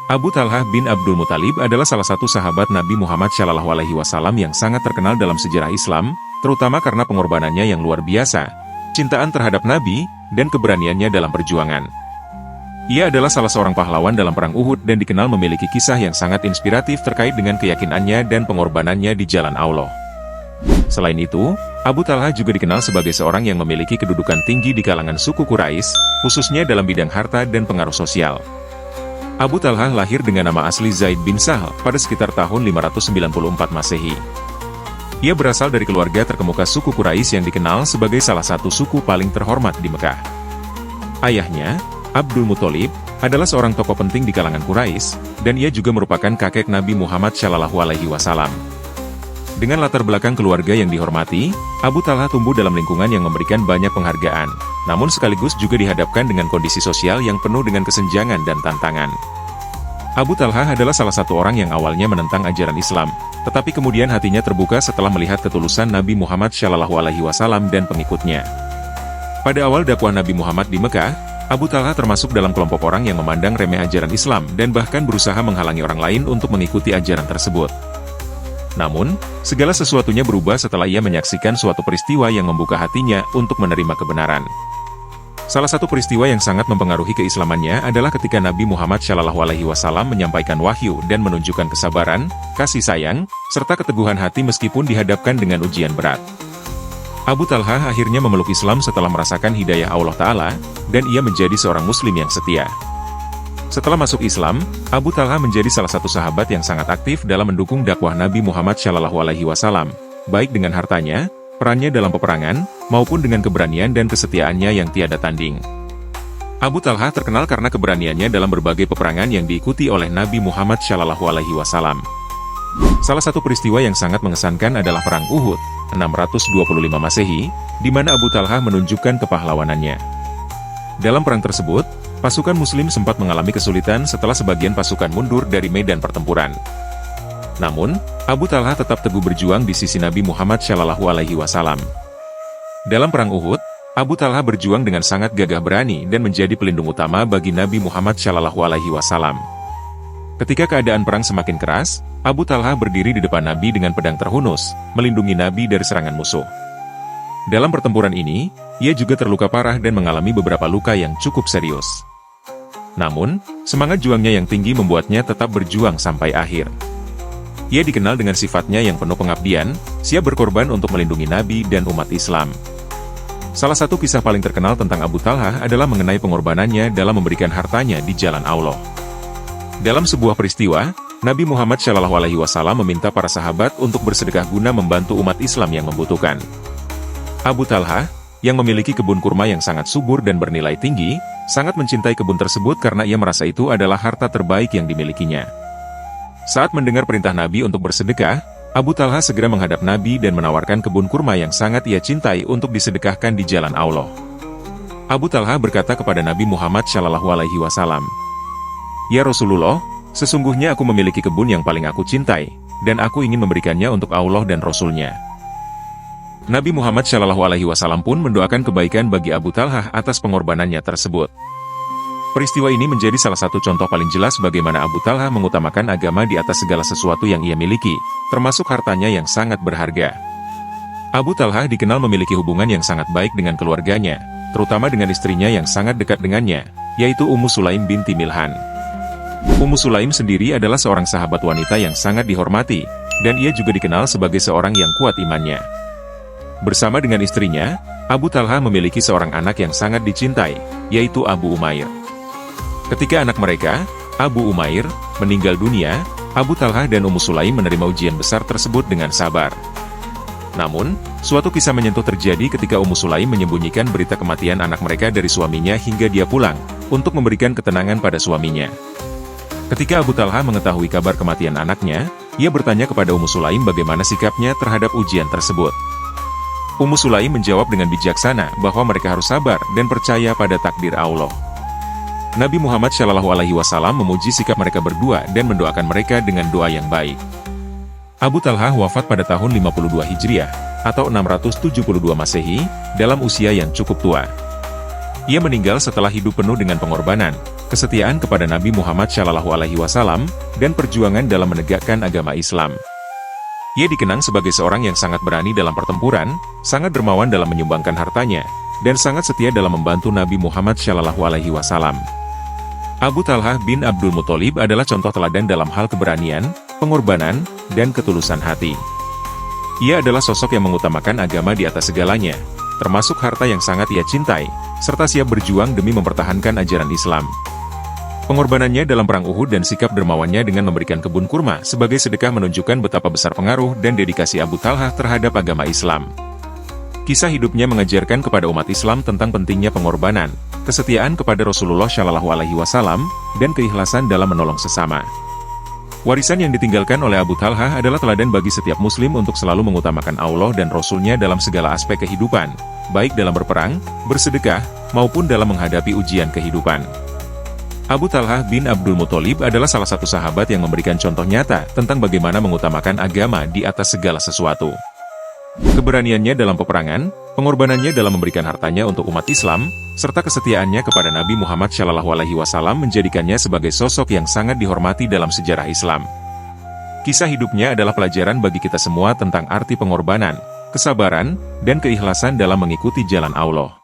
Abu Talhah bin Abdul Muthalib adalah salah satu sahabat Nabi Muhammad SAW yang sangat terkenal dalam sejarah Islam, terutama karena pengorbanannya yang luar biasa, cintaan terhadap Nabi, dan keberaniannya dalam perjuangan. Ia adalah salah seorang pahlawan dalam Perang Uhud dan dikenal memiliki kisah yang sangat inspiratif terkait dengan keyakinannya dan pengorbanannya di jalan Allah. Selain itu, Abu Talhah juga dikenal sebagai seorang yang memiliki kedudukan tinggi di kalangan suku Quraisy, khususnya dalam bidang harta dan pengaruh sosial. Abu Talhah lahir dengan nama asli Zaid bin Sahl pada sekitar tahun 594 Masehi. Ia berasal dari keluarga terkemuka suku Quraisy yang dikenal sebagai salah satu suku paling terhormat di Mekah. Ayahnya, Abdul Muthalib, adalah seorang tokoh penting di kalangan Quraisy, dan ia juga merupakan kakek Nabi Muhammad SAW. Dengan latar belakang keluarga yang dihormati, Abu Talhah tumbuh dalam lingkungan yang memberikan banyak penghargaan, namun sekaligus juga dihadapkan dengan kondisi sosial yang penuh dengan kesenjangan dan tantangan. Abu Talhah adalah salah satu orang yang awalnya menentang ajaran Islam, tetapi kemudian hatinya terbuka setelah melihat ketulusan Nabi Muhammad SAW dan pengikutnya. Pada awal dakwah Nabi Muhammad di Mekah, Abu Talhah termasuk dalam kelompok orang yang memandang remeh ajaran Islam dan bahkan berusaha menghalangi orang lain untuk mengikuti ajaran tersebut. Namun, segala sesuatunya berubah setelah ia menyaksikan suatu peristiwa yang membuka hatinya untuk menerima kebenaran. Salah satu peristiwa yang sangat mempengaruhi keislamannya adalah ketika Nabi Muhammad SAW menyampaikan wahyu dan menunjukkan kesabaran, kasih sayang, serta keteguhan hati meskipun dihadapkan dengan ujian berat. Abu Talhah akhirnya memeluk Islam setelah merasakan hidayah Allah Ta'ala, dan ia menjadi seorang muslim yang setia. Setelah masuk Islam, Abu Talhah menjadi salah satu sahabat yang sangat aktif dalam mendukung dakwah Nabi Muhammad SAW, baik dengan hartanya, perannya dalam peperangan, maupun dengan keberanian dan kesetiaannya yang tiada tanding. Abu Talhah terkenal karena keberaniannya dalam berbagai peperangan yang diikuti oleh Nabi Muhammad SAW. Salah satu peristiwa yang sangat mengesankan adalah Perang Uhud, 625 Masehi, di mana Abu Talhah menunjukkan kepahlawanannya. Dalam perang tersebut, pasukan Muslim sempat mengalami kesulitan setelah sebagian pasukan mundur dari medan pertempuran. Namun, Abu Talhah tetap teguh berjuang di sisi Nabi Muhammad SAW. Dalam Perang Uhud, Abu Talhah berjuang dengan sangat gagah berani dan menjadi pelindung utama bagi Nabi Muhammad SAW. Ketika keadaan perang semakin keras, Abu Talhah berdiri di depan Nabi dengan pedang terhunus, melindungi Nabi dari serangan musuh. Dalam pertempuran ini, ia juga terluka parah dan mengalami beberapa luka yang cukup serius. Namun, semangat juangnya yang tinggi membuatnya tetap berjuang sampai akhir. Ia dikenal dengan sifatnya yang penuh pengabdian, siap berkorban untuk melindungi Nabi dan umat Islam. Salah satu kisah paling terkenal tentang Abu Talhah adalah mengenai pengorbanannya dalam memberikan hartanya di jalan Allah. Dalam sebuah peristiwa, Nabi Muhammad SAW meminta para sahabat untuk bersedekah guna membantu umat Islam yang membutuhkan. Abu Talhah, yang memiliki kebun kurma yang sangat subur dan bernilai tinggi, sangat mencintai kebun tersebut karena ia merasa itu adalah harta terbaik yang dimilikinya. Saat mendengar perintah Nabi untuk bersedekah, Abu Talhah segera menghadap Nabi dan menawarkan kebun kurma yang sangat ia cintai untuk disedekahkan di jalan Allah. Abu Talhah berkata kepada Nabi Muhammad SAW, "Ya Rasulullah, sesungguhnya aku memiliki kebun yang paling aku cintai, dan aku ingin memberikannya untuk Allah dan Rasul-Nya." Nabi Muhammad SAW pun mendoakan kebaikan bagi Abu Talhah atas pengorbanannya tersebut. Peristiwa ini menjadi salah satu contoh paling jelas bagaimana Abu Talhah mengutamakan agama di atas segala sesuatu yang ia miliki, termasuk hartanya yang sangat berharga. Abu Talhah dikenal memiliki hubungan yang sangat baik dengan keluarganya, terutama dengan istrinya yang sangat dekat dengannya, yaitu Ummu Sulaim binti Milhan. Ummu Sulaim sendiri adalah seorang sahabat wanita yang sangat dihormati, dan ia juga dikenal sebagai seorang yang kuat imannya. Bersama dengan istrinya, Abu Talhah memiliki seorang anak yang sangat dicintai, yaitu Abu Umair. Ketika anak mereka, Abu Umair, meninggal dunia, Abu Talhah dan Ummu Sulaim menerima ujian besar tersebut dengan sabar. Namun, suatu kisah menyentuh terjadi ketika Ummu Sulaim menyembunyikan berita kematian anak mereka dari suaminya hingga dia pulang, untuk memberikan ketenangan pada suaminya. Ketika Abu Talhah mengetahui kabar kematian anaknya, ia bertanya kepada Ummu Sulaim bagaimana sikapnya terhadap ujian tersebut. Ummu Sulaim menjawab dengan bijaksana bahwa mereka harus sabar dan percaya pada takdir Allah. Nabi Muhammad SAW memuji sikap mereka berdua dan mendoakan mereka dengan doa yang baik. Abu Talhah wafat pada tahun 52 Hijriah, atau 672 Masehi, dalam usia yang cukup tua. Ia meninggal setelah hidup penuh dengan pengorbanan, kesetiaan kepada Nabi Muhammad SAW, dan perjuangan dalam menegakkan agama Islam. Ia dikenang sebagai seorang yang sangat berani dalam pertempuran, sangat dermawan dalam menyumbangkan hartanya, dan sangat setia dalam membantu Nabi Muhammad SAW. Abu Talhah bin Abdul Muthalib adalah contoh teladan dalam hal keberanian, pengorbanan, dan ketulusan hati. Ia adalah sosok yang mengutamakan agama di atas segalanya, termasuk harta yang sangat ia cintai, serta siap berjuang demi mempertahankan ajaran Islam. Pengorbanannya dalam perang Uhud dan sikap dermawannya dengan memberikan kebun kurma sebagai sedekah menunjukkan betapa besar pengaruh dan dedikasi Abu Talhah terhadap agama Islam. Kisah hidupnya mengajarkan kepada umat Islam tentang pentingnya pengorbanan, kesetiaan kepada Rasulullah SAW, dan keikhlasan dalam menolong sesama. Warisan yang ditinggalkan oleh Abu Talhah adalah teladan bagi setiap muslim untuk selalu mengutamakan Allah dan Rasul-Nya dalam segala aspek kehidupan, baik dalam berperang, bersedekah, maupun dalam menghadapi ujian kehidupan. Abu Talhah bin Abdul Muthalib adalah salah satu sahabat yang memberikan contoh nyata tentang bagaimana mengutamakan agama di atas segala sesuatu. Keberaniannya dalam peperangan, pengorbanannya dalam memberikan hartanya untuk umat Islam, serta kesetiaannya kepada Nabi Muhammad SAW menjadikannya sebagai sosok yang sangat dihormati dalam sejarah Islam. Kisah hidupnya adalah pelajaran bagi kita semua tentang arti pengorbanan, kesabaran, dan keikhlasan dalam mengikuti jalan Allah.